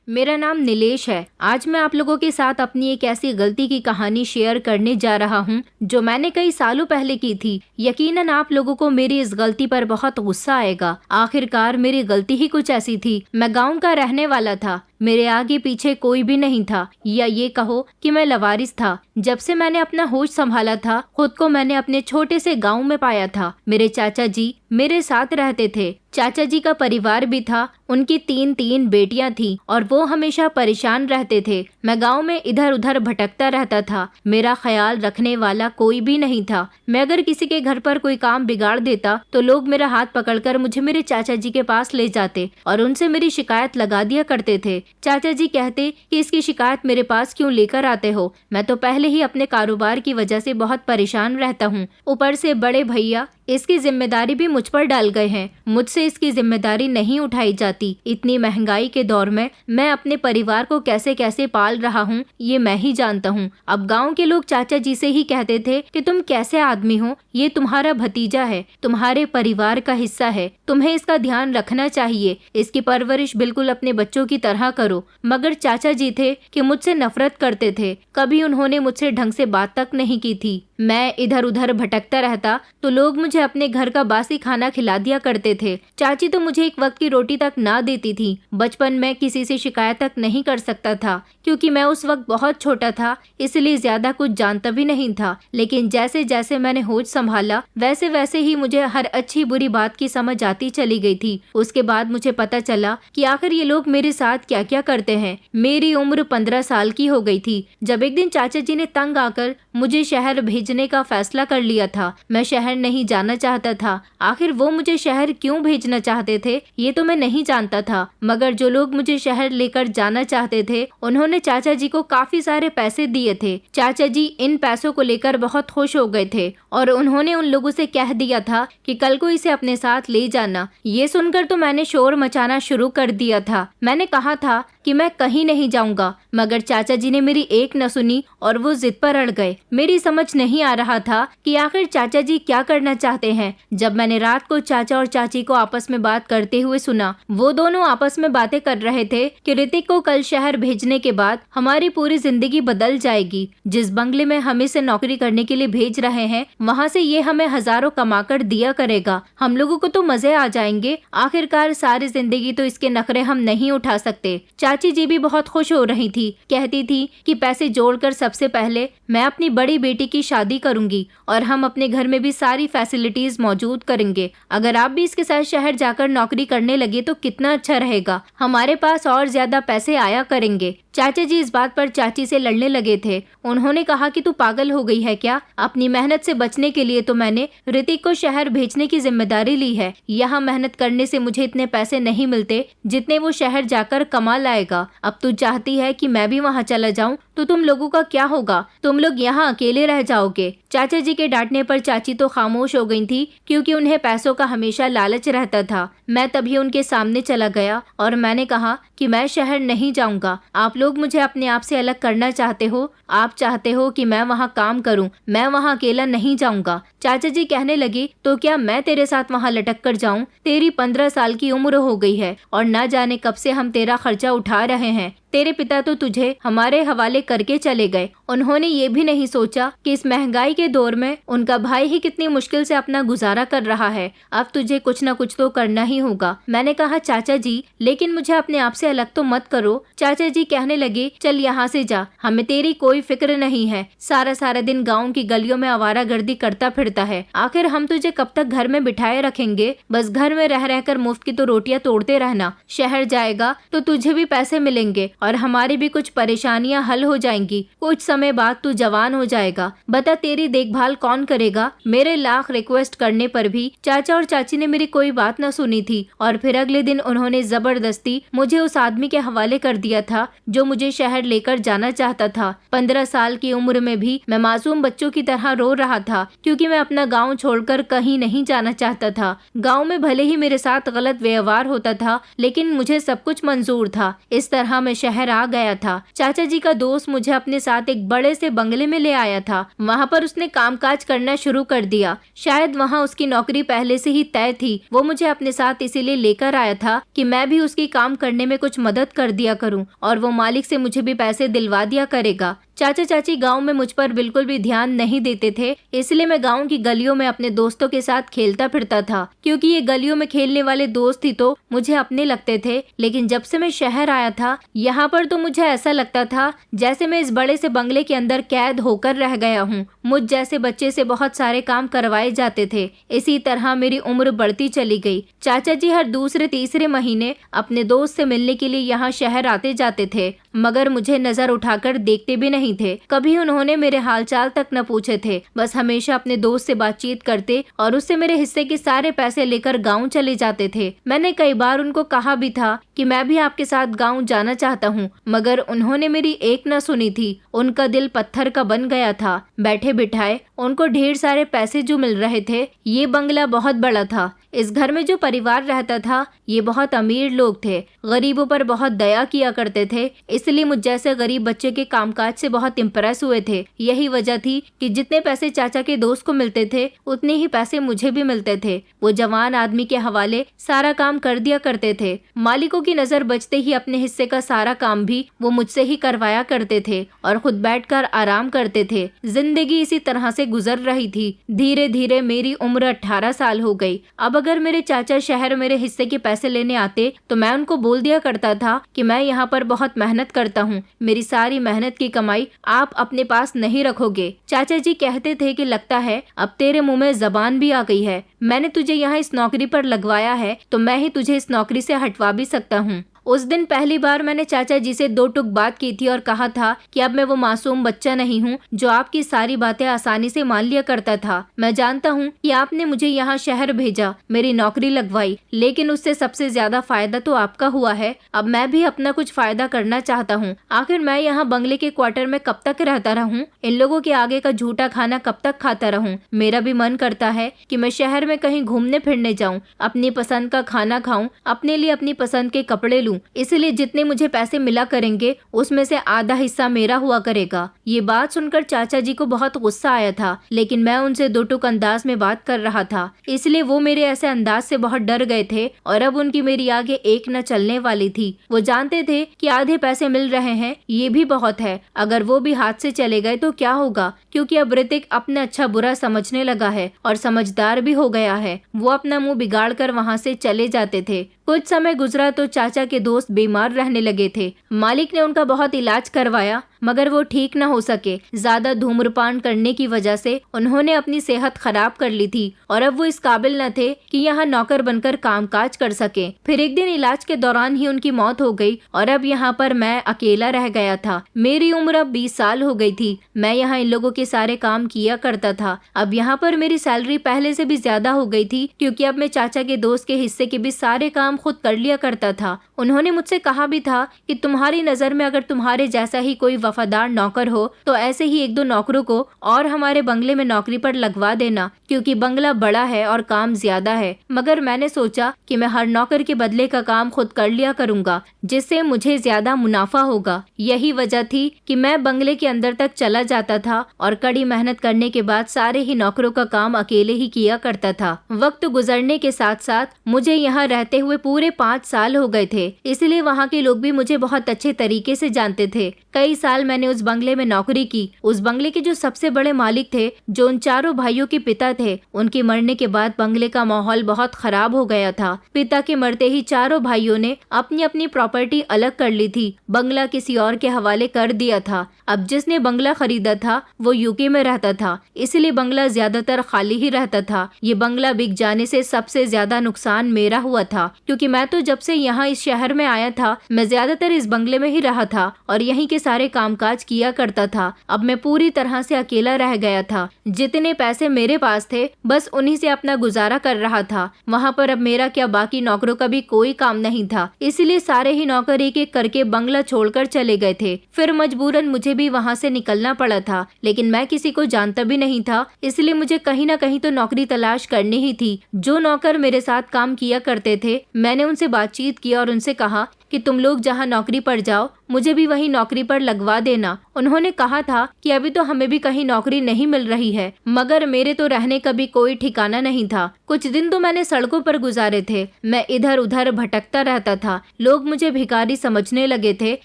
मेरा नाम नीलेश है। आज मैं आप लोगों के साथ अपनी एक ऐसी गलती की कहानी शेयर करने जा रहा हूँ जो मैंने कई सालों पहले की थी। यकीनन आप लोगों को मेरी इस गलती पर बहुत गुस्सा आएगा। आखिरकार मेरी गलती ही कुछ ऐसी थी। मैं गाँव का रहने वाला था। मेरे आगे पीछे कोई भी नहीं था, या ये कहो कि मैं लवारिस था। जब से मैंने अपना होश संभाला था, खुद को मैंने अपने छोटे से गांव में पाया था। मेरे चाचा जी मेरे साथ रहते थे। चाचा जी का परिवार भी था। उनकी तीन बेटियां थीं और वो हमेशा परेशान रहते थे। मैं गांव में इधर उधर भटकता रहता था। मेरा ख्याल रखने वाला कोई भी नहीं था। मैं अगर किसी के घर पर कोई काम बिगाड़ देता तो लोग मेरा हाथ पकड़कर मुझे मेरे चाचा जी के पास ले जाते और उनसे मेरी शिकायत लगा दिया करते थे। चाचा जी कहते कि इसकी शिकायत मेरे पास क्यों लेकर आते हो, मैं तो पहले ही अपने कारोबार की वजह से बहुत परेशान रहता हूँ। ऊपर से बड़े भैया इसकी जिम्मेदारी भी मुझ पर डाल गए हैं। मुझसे इसकी जिम्मेदारी नहीं उठाई जाती। इतनी महंगाई के दौर में मैं अपने परिवार को कैसे कैसे पाल रहा हूँ ये मैं ही जानता हूँ। अब गांव के लोग चाचा जी से ही कहते थे कि तुम कैसे आदमी हो, ये तुम्हारा भतीजा है, तुम्हारे परिवार का हिस्सा है, तुम्हें इसका ध्यान रखना चाहिए, इसकी परवरिश बिल्कुल अपने बच्चों की तरह करो। मगर चाचा जी थे कि मुझसे नफरत करते थे। कभी उन्होंने मुझसे ढंग से बात तक नहीं की थी। मैं इधर उधर भटकता रहता तो लोग मुझे अपने घर का बासी खाना खिला दिया करते थे। चाची तो मुझे एक वक्त की रोटी तक ना देती थी। बचपन में किसी से शिकायत तक नहीं कर सकता था क्योंकि मैं उस वक्त बहुत छोटा था, इसलिए ज्यादा कुछ जानता भी नहीं था। लेकिन जैसे जैसे मैंने होश संभाला वैसे वैसे ही मुझे हर अच्छी बुरी बात की समझ आती चली गई थी। उसके बाद मुझे पता चला कि आखिर ये लोग मेरे साथ क्या क्या करते हैं। मेरी उम्र 15 साल की हो गई थी जब एक दिन चाचा जी ने तंग आकर मुझे शहर भेजने का फैसला कर लिया था। मैं शहर नहीं जाना चाहता था। आखिर वो मुझे शहर क्यों भेजना चाहते थे ये तो मैं नहीं जानता था, मगर जो लोग मुझे शहर लेकर जाना चाहते थे उन्होंने चाचा जी को काफी सारे पैसे दिए थे। चाचा जी इन पैसों को लेकर बहुत खुश हो गए थे और उन्होंने उन लोगों से कह दिया था कि कल को इसे अपने साथ ले जाना। ये सुनकर तो मैंने शोर मचाना शुरू कर दिया था। मैंने कहा था कि मैं कहीं नहीं जाऊंगा, मगर चाचा जी ने मेरी एक न सुनी और वो जिद पर अड़ गए। मेरी समझ नहीं आ रहा था कि आखिर चाचा जी क्या करना चाहते हैं। जब मैंने रात को चाचा और चाची को आपस में बात करते हुए सुना, वो दोनों आपस में बातें कर रहे थे कि ऋतिक को कल शहर भेजने के बाद हमारी पूरी जिंदगी बदल जाएगी। जिस बंगले में हम इसे नौकरी करने के लिए भेज रहे हैं वहाँ से ये हमें हजारों कमाकर दिया करेगा। हम लोगों को तो मजे आ जाएंगे। आखिरकार सारी जिंदगी तो इसके नखरे हम नहीं उठा सकते। चाची जी भी बहुत खुश हो रही थी। कहती थी कि पैसे जोड़कर सबसे पहले मैं अपनी बड़ी बेटी की शादी करूंगी और हम अपने घर में भी सारी फैसिलिटीज मौजूद करेंगे। अगर आप भी इसके साथ शहर जाकर नौकरी करने लगे तो कितना अच्छा रहेगा। हमारे पास और ज्यादा पैसे आया करेंगे। चाचा जी इस बात पर चाची से लड़ने लगे थे। उन्होंने कहा कि तू पागल हो गई है क्या? अपनी मेहनत से बचने के लिए तो मैंने ऋतिक को शहर भेजने की जिम्मेदारी ली है। यहाँ मेहनत करने से मुझे इतने पैसे नहीं मिलते जितने वो शहर जाकर कमा लाएगा। अब तू चाहती है कि मैं भी वहाँ चला जाऊँ तो तुम लोगों का क्या होगा? तुम लोग यहाँ अकेले रह जाओगे। चाचा जी के डांटने पर चाची तो खामोश हो गई थी क्योंकि उन्हें पैसों का हमेशा लालच रहता था। मैं तभी उनके सामने चला गया और मैंने कहा कि मैं शहर नहीं जाऊंगा। आप लोग मुझे अपने आप से अलग करना चाहते हो। आप चाहते हो कि मैं वहाँ काम करूँ। मैं वहाँ अकेला नहीं जाऊंगा। चाचा जी कहने लगी, तो क्या मैं तेरे साथ वहाँ लटक कर जाऊँ? तेरी 15 साल की उम्र हो गई है और ना जाने कब से हम तेरा खर्चा उठा रहे हैं। तेरे पिता तो तुझे हमारे हवाले करके चले गए। उन्होंने ये भी नहीं सोचा कि इस महंगाई के दौर में उनका भाई ही कितनी मुश्किल से अपना गुजारा कर रहा है। अब तुझे कुछ न कुछ तो करना ही होगा। मैंने कहा चाचा जी, लेकिन मुझे अपने आप से अलग तो मत करो। चाचा जी कहने लगे, चल यहाँ से जा, हमें तेरी कोई फिक्र नहीं है। सारा सारा दिन गाँव की गलियों में आवारागर्दी करता फिरता है। आखिर हम तुझे कब तक घर में बिठाए रखेंगे? बस घर में रह रहकर मुफ्त की तो रोटियां तोड़ते रहना। शहर जाएगा तो तुझे भी पैसे मिलेंगे और हमारी भी कुछ परेशानियां हल हो जाएंगी। कुछ समय बाद तू जवान हो जाएगा। बता तेरी देखभाल कौन करेगा? मेरे लाख रिक्वेस्ट करने पर भी चाचा और चाची ने मेरी कोई बात न सुनी थी और फिर अगले दिन उन्होंने जबरदस्ती मुझे उस आदमी के हवाले कर दिया था जो मुझे शहर लेकर जाना चाहता था। 15 साल की उम्र में भी मैं मासूम बच्चों की तरह रो रहा था क्योंकि मैं अपना गाँव छोड़कर कहीं नहीं जाना चाहता था। गाँव में भले ही मेरे साथ गलत व्यवहार होता था लेकिन मुझे सब कुछ मंजूर था। इस तरह मैं शहर शहर आ गया था। चाचा जी का दोस्त मुझे अपने साथ एक बड़े से बंगले में ले आया था। वहाँ पर उसने कामकाज करना शुरू कर दिया। शायद वहाँ उसकी नौकरी पहले से ही तय थी। वो मुझे अपने साथ इसीलिए लेकर आया था कि मैं भी उसकी काम करने में कुछ मदद कर दिया करूँ और वो मालिक से मुझे भी पैसे दिलवा दिया करेगा। चाचा चाची गांव में मुझ पर बिल्कुल भी ध्यान नहीं देते थे, इसलिए मैं गांव की गलियों में अपने दोस्तों के साथ खेलता फिरता था। क्योंकि ये गलियों में खेलने वाले दोस्त ही तो मुझे अपने लगते थे। लेकिन जब से मैं शहर आया था, यहाँ पर तो मुझे ऐसा लगता था जैसे मैं इस बड़े से बंगले के अंदर कैद होकर रह गया हूँ। मुझ जैसे बच्चे से बहुत सारे काम करवाए जाते थे। इसी तरह मेरी उम्र बढ़ती चली गई। चाचा जी हर दूसरे तीसरे महीने अपने दोस्त से मिलने के लिए यहाँ शहर आते जाते थे, मगर मुझे नजर उठाकर देखते भी नहीं थे। कभी उन्होंने मेरे हालचाल तक न पूछे थे। बस हमेशा अपने दोस्त से बातचीत करते और उससे मेरे हिस्से के सारे पैसे लेकर गांव चले जाते थे। मैंने कई बार उनको कहा भी था कि मैं भी आपके साथ गांव जाना चाहता हूँ, मगर उन्होंने मेरी एक न सुनी थी। उनका दिल पत्थर का बन गया था। बैठे बिठाए उनको ढेर सारे पैसे जो मिल रहे थे। ये बंगला बहुत बड़ा था। इस घर में जो परिवार रहता था ये बहुत अमीर लोग थे। गरीबों पर बहुत दया किया करते थे, इसलिए मुझ जैसे गरीब बच्चे के कामकाज से बहुत इम्प्रेस हुए थे। यही वजह थी कि जितने पैसे चाचा के दोस्त को मिलते थे उतने ही पैसे मुझे भी मिलते थे। वो जवान आदमी के हवाले सारा काम कर दिया करते थे। मालिकों की नजर बचते ही अपने हिस्से का सारा काम भी वो मुझसे ही करवाया करते थे और खुद बैठकर आराम करते थे। जिंदगी इसी तरह से गुजर रही थी। धीरे धीरे मेरी उम्र 18 साल हो गई। अब अगर मेरे चाचा शहर मेरे हिस्से के पैसे लेने आते तो मैं उनको बोल दिया करता था कि मैं यहाँ पर बहुत मेहनत करता हूँ, मेरी सारी मेहनत की कमाई आप अपने पास नहीं रखोगे। चाचा जी कहते थे कि लगता है अब तेरे मुंह में जबान भी आ गई है। मैंने तुझे यहाँ इस नौकरी पर लगवाया है तो मैं ही तुझे इस नौकरी से हटवा भी सकता हूँ। उस दिन पहली बार मैंने चाचा जी से दो टुक बात की थी और कहा था कि अब मैं वो मासूम बच्चा नहीं हूँ जो आपकी सारी बातें आसानी से मान लिया करता था। मैं जानता हूँ कि आपने मुझे यहाँ शहर भेजा, मेरी नौकरी लगवाई, लेकिन उससे सबसे ज्यादा फायदा तो आपका हुआ है। अब मैं भी अपना कुछ फायदा करना चाहता हूँ। आखिर मैं यहाँ बंगले के क्वार्टर में कब तक रहता रहूँ? इन लोगों के आगे का झूठा खाना कब तक खाता रहूँ? मेरा भी मन करता है कि मैं शहर में कहीं घूमने फिरने जाऊँ, अपनी पसंद का खाना खाऊं, अपने लिए अपनी पसंद के कपड़े लूं। इसलिए जितने मुझे पैसे मिला करेंगे उसमें से आधा हिस्सा मेरा हुआ करेगा। ये बात सुनकर चाचा जी को बहुत गुस्सा आया था, लेकिन मैं उनसे दो टुक अंदाज में बात कर रहा था, इसलिए वो मेरे ऐसे अंदाज से बहुत डर गए थे और अब उनकी मेरी आगे एक न चलने वाली थी। वो जानते थे कि आधे पैसे मिल रहे हैं, ये भी बहुत है। अगर वो भी हाथ से चले गए तो क्या होगा? क्योंकि अब ऋतिक अपने अच्छा बुरा समझने लगा है और समझदार भी हो गया है। वो अपना मुंह बिगाड़ कर वहाँ से चले जाते थे। कुछ समय गुजरा तो चाचा के दोस्त बीमार रहने लगे थे। मालिक ने उनका बहुत इलाज करवाया, मगर वो ठीक न हो सके। ज्यादा धूम्रपान करने की वजह से उन्होंने अपनी सेहत खराब कर ली थी और अब वो इस काबिल न थे कि यहाँ नौकर बनकर कामकाज कर सके। फिर एक दिन इलाज के दौरान ही उनकी मौत हो गई और अब यहाँ पर मैं अकेला रह गया था। मेरी उम्र अब 20 साल हो गई थी। मैं यहाँ इन लोगों के सारे काम किया करता था। अब यहाँ पर मेरी सैलरी पहले से भी ज्यादा हो गई थी, क्योंकि अब मैं चाचा के दोस्त के हिस्से के भी सारे काम खुद कर लिया करता था। उन्होंने मुझसे कहा भी था कि तुम्हारी नजर में अगर तुम्हारे जैसा ही कोई वफादार नौकर हो तो ऐसे ही एक दो नौकरों को और हमारे बंगले में नौकरी पर लगवा देना, क्योंकि बंगला बड़ा है और काम ज्यादा है। मगर मैंने सोचा कि मैं हर नौकर के बदले का काम खुद कर लिया करूंगा, जिससे मुझे ज्यादा मुनाफा होगा। यही वजह थी कि मैं बंगले के अंदर तक चला जाता था और कड़ी मेहनत करने के बाद सारे ही नौकरों का काम अकेले ही किया करता था। वक्त गुजरने के साथ साथ मुझे यहाँ रहते हुए पूरे 5 साल हो गए थे, इसलिए वहाँ के लोग भी मुझे बहुत अच्छे तरीके से जानते थे। कई साल मैंने उस बंगले में नौकरी की। उस बंगले के जो सबसे बड़े मालिक थे, जो उन चारों भाइयों के पिता थे, उनके मरने के बाद बंगले का माहौल बहुत खराब हो गया था। पिता के मरते ही चारों भाइयों ने अपनी अपनी प्रॉपर्टी अलग कर ली थी। बंगला किसी और के हवाले कर दिया था। अब जिसने बंगला खरीदा था वो यूके में रहता था, इसलिए बंगला ज्यादातर खाली ही रहता था। ये बंगला बिक जाने से सबसे ज्यादा नुकसान मेरा हुआ था, क्योंकि मैं तो जब से यहाँ इस शहर में आया था मैं ज्यादातर इस बंगले में ही रहा था और यहीं के सारे कामकाज किया करता था। अब मैं पूरी तरह से अकेला रह गया था। जितने पैसे मेरे पास थे बस उन्हीं से अपना गुजारा कर रहा था। वहाँ पर अब मेरा क्या बाकी नौकरों का भी कोई काम नहीं था, इसलिए सारे ही नौकर एक एक करके बंगला छोड़कर चले गए थे। फिर मजबूरन मुझे भी वहाँ से निकलना पड़ा था, लेकिन मैं किसी को जानता भी नहीं था, इसलिए मुझे कहीं ना कहीं तो नौकरी तलाश करनी ही थी। जो नौकर मेरे साथ काम किया करते थे मैंने उनसे बातचीत की और उनसे कहा कि तुम लोग जहाँ नौकरी पर जाओ मुझे भी वही नौकरी पर लगवा देना। उन्होंने कहा था कि अभी तो हमें भी कहीं नौकरी नहीं मिल रही है, मगर मेरे तो रहने का भी कोई ठिकाना नहीं था। कुछ दिन तो मैंने सड़कों पर गुजारे थे। मैं इधर उधर भटकता रहता था। लोग मुझे भिखारी समझने लगे थे,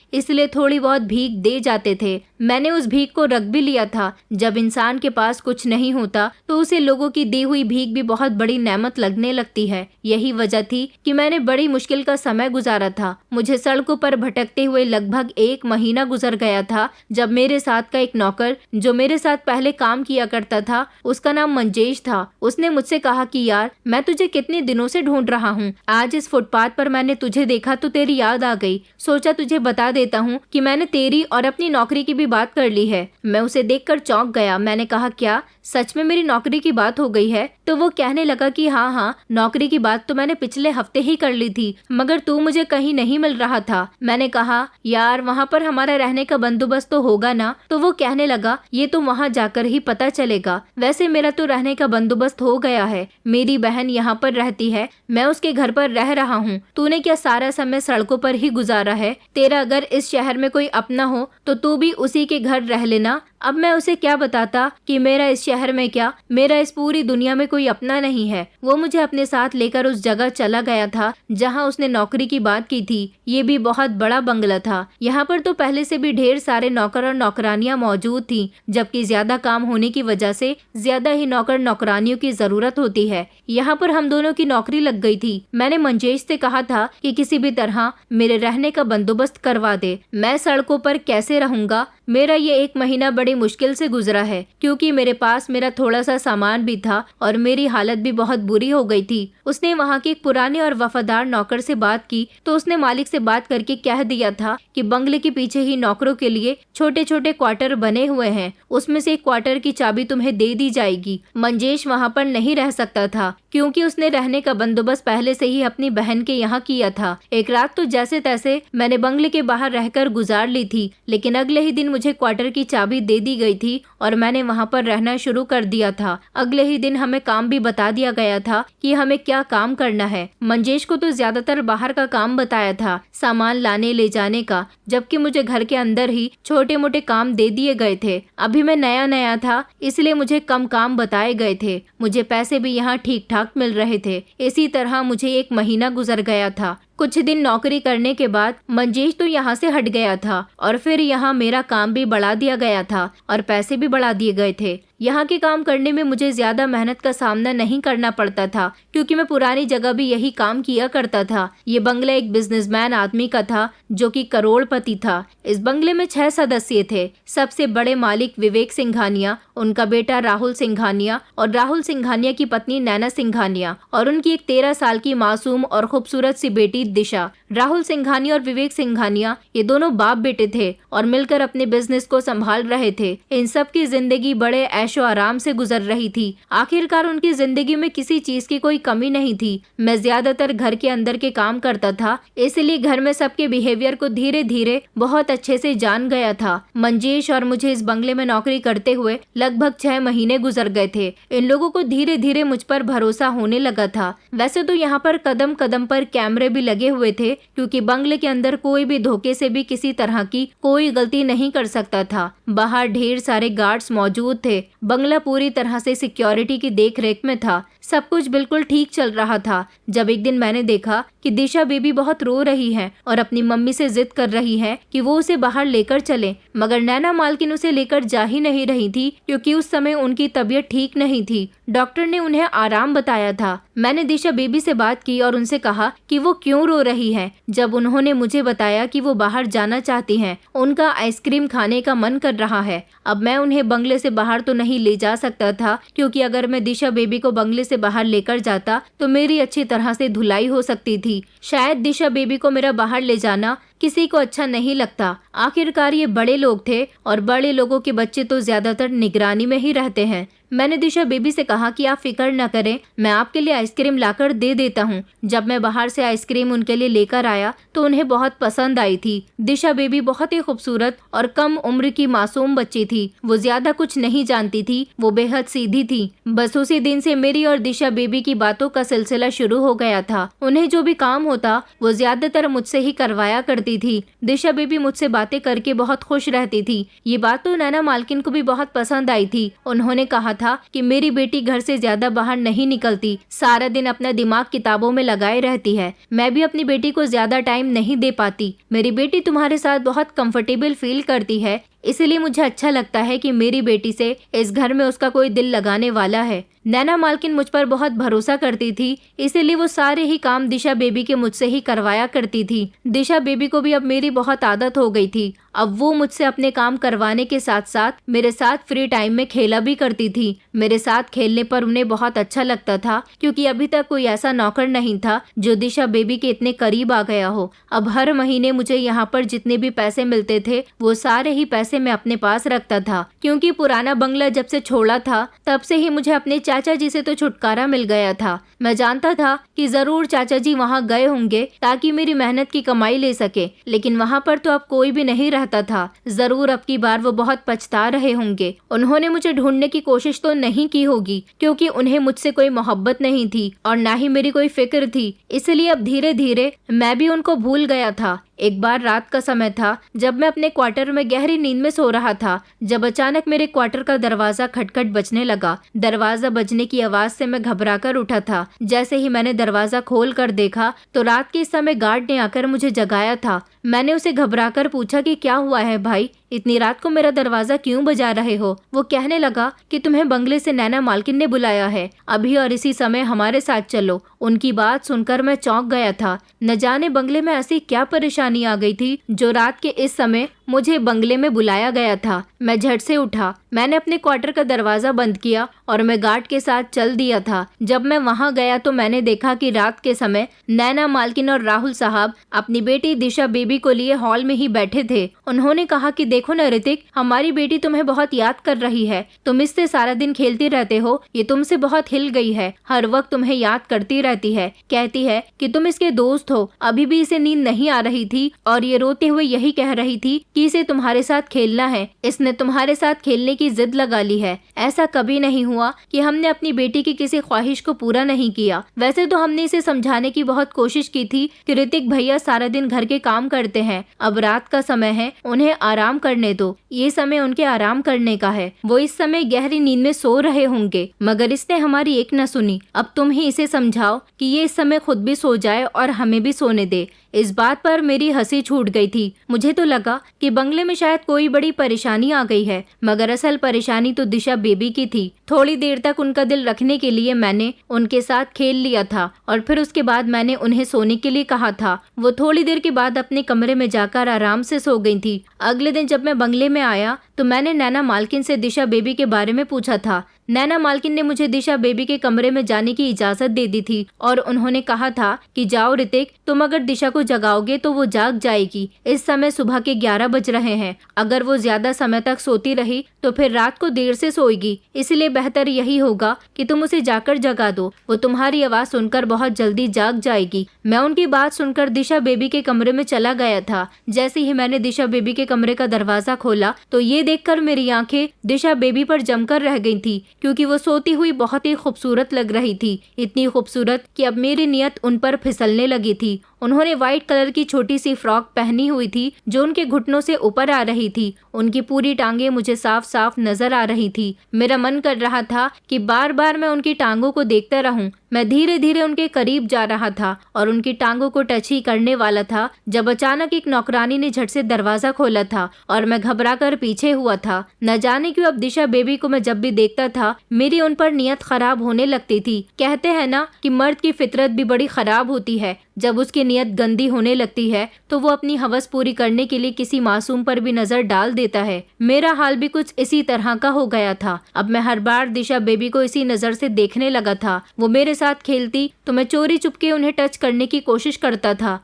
इसलिए थोड़ी बहुत भीख दे जाते थे। मैंने उस भीख को रख भी लिया था। जब इंसान के पास कुछ नहीं होता तो उसे लोगों की दी हुई भीख भी बहुत बड़ी नेमत लगने लगती है। यही वजह थी कि मैंने बड़ी मुश्किल का समय गुजारा था। मुझे सड़कों पर भटकते हुए लगभग 1 महीना गुजर गया था, जब मेरे साथ का एक नौकर जो मेरे साथ पहले काम किया करता था, उसका नाम मंजेश था, उसने मुझसे कहा कि यार मैं तुझे कितने दिनों से ढूंढ रहा हूँ। आज इस फुटपाथ पर मैंने तुझे देखा तो तेरी याद आ गई। सोचा तुझे बता देता हूँ कि मैंने तेरी और अपनी नौकरी की भी बात कर ली है। मैं उसे देखकर चौंक गया। मैंने कहा क्या सच में मेरी नौकरी की बात हो गई है? तो वो कहने लगा कि हाँ, नौकरी की बात तो मैंने पिछले हफ्ते ही कर ली थी, मगर तू मुझे कहीं नहीं मिल रहा था। मैंने कहा यार वहाँ पर हमारा रहने का बंदोबस्त तो होगा ना? तो वो कहने लगा ये तो वहाँ जाकर ही पता चलेगा। वैसे मेरा तो रहने का बंदोबस्त हो गया है। मेरी बहन यहाँ पर रहती है, मैं उसके घर पर रह रहा हूँ। तूने क्या सारा समय सड़कों पर ही गुजारा है? तेरा अगर इस शहर में कोई अपना हो तो तू भी उसी के घर रह लेना। अब मैं उसे क्या बताता कि मेरा इस शहर में क्या, मेरा इस पूरी दुनिया में कोई अपना नहीं है। वो मुझे अपने साथ लेकर उस जगह चला गया था जहां उसने नौकरी की बात की थी। ये भी बहुत बड़ा बंगला था। यहाँ पर तो पहले से भी ढेर सारे नौकर और नौकरानियां मौजूद थी, जबकि ज्यादा काम होने की वजह से ज्यादा ही नौकर नौकरानियों की जरूरत होती है। यहाँ पर हम दोनों की नौकरी लग गई थी। मैंने मंजेश से कहा था कि किसी भी तरह मेरे रहने का बंदोबस्त करवा दे। मैं सड़कों पर कैसे रहूंगा? मेरा ये 1 महीना बड़ी मुश्किल से गुजरा है, क्योंकि मेरे पास मेरा थोड़ा सा सामान भी था और मेरी हालत भी बहुत बुरी हो गई थी। उसने वहाँ के एक पुराने और वफादार नौकर से बात की तो उसने मालिक से बात करके कह दिया था कि बंगले के पीछे ही नौकरों के लिए छोटे छोटे क्वार्टर बने हुए हैं, उसमें से एक क्वार्टर की चाबी तुम्हें दे दी जाएगी। मंजेश वहाँ पर नहीं रह सकता था, क्योंकि उसने रहने का बंदोबस्त पहले से ही अपनी बहन के यहाँ किया था। एक रात तो जैसे तैसे मैंने बंगले के बाहर रहकर गुजार ली थी, लेकिन अगले ही दिन मुझे क्वार्टर की चाबी दे दी गई थी और मैंने वहाँ पर रहना शुरू कर दिया था। अगले ही दिन हमें काम भी बता दिया गया था कि हमें क्या काम करना है। मंजेश को तो ज्यादातर बाहर का काम बताया था, सामान लाने ले जाने का, जबकि मुझे घर के अंदर ही छोटे मोटे काम दे दिए गए थे। अभी मैं नया नया था, इसलिए मुझे कम काम बताए गए थे। मुझे पैसे भी यहाँ ठीक ठाक मिल रहे थे। इसी तरह मुझे 1 महीना गुजर गया था। कुछ दिन नौकरी करने के बाद मंजेश तो यहाँ से हट गया था और फिर यहाँ मेरा काम भी बढ़ा दिया गया था और पैसे भी बढ़ा दिए गए थे। यहाँ के काम करने में मुझे ज्यादा मेहनत का सामना नहीं करना पड़ता था, क्योंकि मैं पुरानी जगह भी यही काम किया करता था। ये बंगला एक बिजनेसमैन आदमी का था जो कि करोड़पति था। इस बंगले में 6 सदस्य थे। सबसे बड़े मालिक विवेक सिंघानिया, उनका बेटा राहुल सिंघानिया और राहुल सिंघानिया की पत्नी नैना सिंघानिया और उनकी एक 13 साल की मासूम और खूबसूरत सी बेटी दिशा। राहुल सिंघानिया और विवेक सिंघानिया ये दोनों बाप बेटे थे और मिलकर अपने बिजनेस को संभाल रहे थे। इन सब की जिंदगी बड़े ऐशो आराम से गुजर रही थी। आखिरकार उनकी जिंदगी में किसी चीज की कोई कमी नहीं थी। मैं ज्यादातर घर के अंदर के काम करता था, इसलिए घर में सबके बिहेवियर को धीरे धीरे बहुत अच्छे से जान गया था। मंजेश और मुझे इस बंगले में नौकरी करते हुए लगभग 6 महीने गुजर गए थे। इन लोगों को धीरे धीरे मुझ पर भरोसा होने लगा था। वैसे तो यहाँ पर कदम कदम पर कैमरे भी लगे हुए थे, क्योंकि बंगले के अंदर कोई भी धोखे से भी किसी तरह की कोई गलती नहीं कर सकता था। बाहर ढेर सारे गार्ड्स मौजूद थे। बंगला पूरी तरह से सिक्योरिटी की देखरेख में था। सब कुछ बिल्कुल ठीक चल रहा था, जब एक दिन मैंने देखा कि दिशा बेबी बहुत रो रही है और अपनी मम्मी से जिद कर रही है कि वो उसे बाहर लेकर चले, मगर नैना मालकिन उसे लेकर जा ही नहीं रही थी, क्योंकि उस समय उनकी तबीयत ठीक नहीं थी। डॉक्टर ने उन्हें आराम बताया था। मैंने दिशा बेबी से बात की और उनसे कहा कि वो क्यों रो रही है। जब उन्होंने मुझे बताया कि वो बाहर जाना चाहती हैं, उनका आइसक्रीम खाने का मन कर रहा है। अब मैं उन्हें बंगले से बाहर तो नहीं ले जा सकता था, क्योंकि अगर मैं दिशा बेबी को बंगले से बाहर लेकर जाता तो मेरी अच्छी तरह से धुलाई हो सकती थी। शायद दिशा बेबी को मेरा बाहर ले जाना किसी को अच्छा नहीं लगता। आखिरकार ये बड़े लोग थे और बड़े लोगों के बच्चे तो ज्यादातर निगरानी में ही रहते हैं। मैंने दिशा बेबी से कहा कि आप फिक्र न करें, मैं आपके लिए आइसक्रीम लाकर दे देता हूँ। जब मैं बाहर से आइसक्रीम उनके लिए लेकर आया तो उन्हें बहुत पसंद आई थी। दिशा बेबी बहुत ही खूबसूरत और कम उम्र की मासूम बच्ची थी। वो ज्यादा कुछ नहीं जानती थी, वो बेहद सीधी थी। बस उसी दिन से मेरी और दिशा बेबी की बातों का सिलसिला शुरू हो गया था। उन्हें जो भी काम होता वो ज्यादातर मुझसे ही करवाया करती थी। दिशा बेबी मुझसे बातें करके बहुत खुश रहती थी। ये बात तो नैना मालकिन को भी बहुत पसंद आई थी। उन्होंने कहा था कि मेरी बेटी घर से ज्यादा बाहर नहीं निकलती, सारा दिन अपना दिमाग किताबों में लगाए रहती है। मैं भी अपनी बेटी को ज्यादा टाइम नहीं दे पाती। मेरी बेटी तुम्हारे साथ बहुत कंफर्टेबल फील करती है, इसलिए मुझे अच्छा लगता है कि मेरी बेटी से इस घर में उसका कोई दिल लगाने वाला है। नैना मालकिन मुझ पर बहुत भरोसा करती थी, इसीलिए वो सारे ही काम दिशा बेबी के मुझसे ही करवाया करती थी। दिशा बेबी को भी अब मेरी बहुत आदत हो गई थी। अब वो मुझसे अपने काम करवाने के साथ साथ मेरे साथ फ्री टाइम में खेला भी करती थी। मेरे साथ खेलने पर उन्हें बहुत अच्छा लगता था, क्योंकि अभी तक कोई ऐसा नौकर नहीं था जो दिशा बेबी के इतने करीब आ गया हो। अब हर महीने मुझे यहाँ पर जितने भी पैसे मिलते थे वो सारे ही पैसे मैं अपने पास रखता था, क्योंकि पुराना बंगला जब से छोड़ा था तब से ही मुझे अपने चाचा जी से तो छुटकारा मिल गया था। मैं जानता था कि जरूर चाचा जी वहाँ गए होंगे ताकि मेरी मेहनत की कमाई ले सके, लेकिन वहाँ पर तो अब कोई भी नहीं रहता था। जरूर अब की बार वो बहुत पछता रहे होंगे। उन्होंने मुझे ढूंढने की कोशिश तो नहीं की होगी, क्योंकि उन्हें मुझसे कोई मोहब्बत नहीं थी और ना ही मेरी कोई फिक्र थी, इसलिए अब धीरे धीरे मैं भी उनको भूल गया था। एक बार रात का समय था, जब मैं अपने क्वार्टर में गहरी नींद में सो रहा था, जब अचानक मेरे क्वार्टर का दरवाजा खटखट बजने लगा। दरवाजा बजने की आवाज से मैं घबराकर उठा था। जैसे ही मैंने दरवाजा खोल कर देखा तो रात के समय गार्ड ने आकर मुझे जगाया था। मैंने उसे घबराकर पूछा कि क्या हुआ है भाई, इतनी रात को मेरा दरवाजा क्यों बजा रहे हो? वो कहने लगा कि तुम्हें बंगले से नैना मालकिन ने बुलाया है, अभी और इसी समय हमारे साथ चलो। उनकी बात सुनकर मैं चौंक गया था। न जाने बंगले में ऐसी क्या परेशानी आ गई थी जो रात के इस समय मुझे बंगले में बुलाया गया था। मैं झट से उठा, मैंने अपने क्वार्टर का दरवाजा बंद किया और मैं गार्ड के साथ चल दिया था। जब मैं वहां गया तो मैंने देखा कि रात के समय नैना मालकिन और राहुल साहब अपनी बेटी दिशा बेबी को लिए हॉल में ही बैठे थे। उन्होंने कहा कि देखो न ऋतिक, हमारी बेटी तुम्हें बहुत याद कर रही है, तुम इससे सारा दिन खेलते रहते हो, ये तुमसे बहुत हिल गई है, हर वक्त तुम्हें याद करती रहती है, कहती है कि तुम इसके दोस्त हो। अभी भी इसे नींद नहीं आ रही थी और ये रोते हुए यही कह रही थी कि इसे तुम्हारे साथ खेलना है, इसने तुम्हारे साथ खेलने की जिद लगा ली है। ऐसा कभी नहीं हुआ कि हमने अपनी बेटी की किसी ख्वाहिश को पूरा नहीं किया। वैसे तो हमने इसे समझाने की बहुत कोशिश की थी कि ऋतिक भैया सारा दिन घर के काम करते हैं, अब रात का समय है, उन्हें आराम करने दो, ये समय उनके आराम करने का है, वो इस समय गहरी नींद में सो रहे होंगे। मगर इसने हमारी एक न सुनी। अब तुम ही इसे समझाओ कि ये इस समय खुद भी सो जाए और हमें भी सोने दे। इस बात पर मेरी हंसी छूट गई थी। मुझे तो लगा कि बंगले में शायद कोई बड़ी परेशानी आ गई है, मगर असल परेशानी तो दिशा बेबी की थी। थोड़ी देर तक उनका दिल रखने के लिए मैंने उनके साथ खेल लिया था और फिर उसके बाद मैंने उन्हें सोने के लिए कहा था। वो थोड़ी देर के बाद अपने कमरे में जाकर आराम से सो गई थी। अगले दिन जब मैं बंगले में आया तो मैंने नैना मालकिन से दिशा बेबी के बारे में पूछा था। नैना मालकिन ने मुझे दिशा बेबी के कमरे में जाने की इजाजत दे दी थी और उन्होंने कहा था कि जाओ ऋतिक, तुम अगर दिशा को जगाओगे तो वो जाग जाएगी। इस समय सुबह के 11 बज रहे हैं, अगर वो ज्यादा समय तक सोती रही तो फिर रात को देर से सोएगी, इसलिए बेहतर यही होगा कि तुम उसे जाकर जगा दो, वो तुम्हारी आवाज सुनकर बहुत जल्दी जाग जाएगी। मैं उनकी बात सुनकर दिशा बेबी के कमरे में चला गया था। जैसे ही मैंने दिशा बेबी के कमरे का दरवाजा खोला तो ये देखकर मेरी आंखें दिशा बेबी पर जमकर रह गई थी, क्योंकि वो सोती हुई बहुत ही खूबसूरत लग रही थी, इतनी खूबसूरत कि अब मेरी नियत उन पर फिसलने लगी थी। उन्होंने व्हाइट कलर की छोटी सी फ्रॉक पहनी हुई थी जो उनके घुटनों से ऊपर आ रही थी। उनकी पूरी टांगे मुझे साफ साफ नजर आ रही थी। मेरा मन कर रहा था कि बार बार मैं उनकी टांगों को देखता रहूं। मैं धीरे धीरे उनके करीब जा रहा था और उनकी टांगों को टच ही करने वाला था जब अचानक एक नौकरानी ने झट से दरवाजा खोला था और मैं घबराकर पीछे हुआ था। न जाने क्यों अब दिशा बेबी को मैं जब भी देखता था मेरी उन पर नियत खराब होने लगती थी। कहते हैं ना कि मर्द की फितरत भी बड़ी खराब होती है, जब उसकी नियत गंदी होने लगती है तो वो अपनी हवस पूरी करने के लिए किसी मासूम पर भी नजर डाल देता है। मेरा हाल भी कुछ इसी तरह का हो गया था। अब मैं हर बार दिशा बेबी को इसी नजर से देखने लगा था। वो मेरे साथ खेलती तो मैं चोरी चुपके उन्हें टच करने की कोशिश करता था।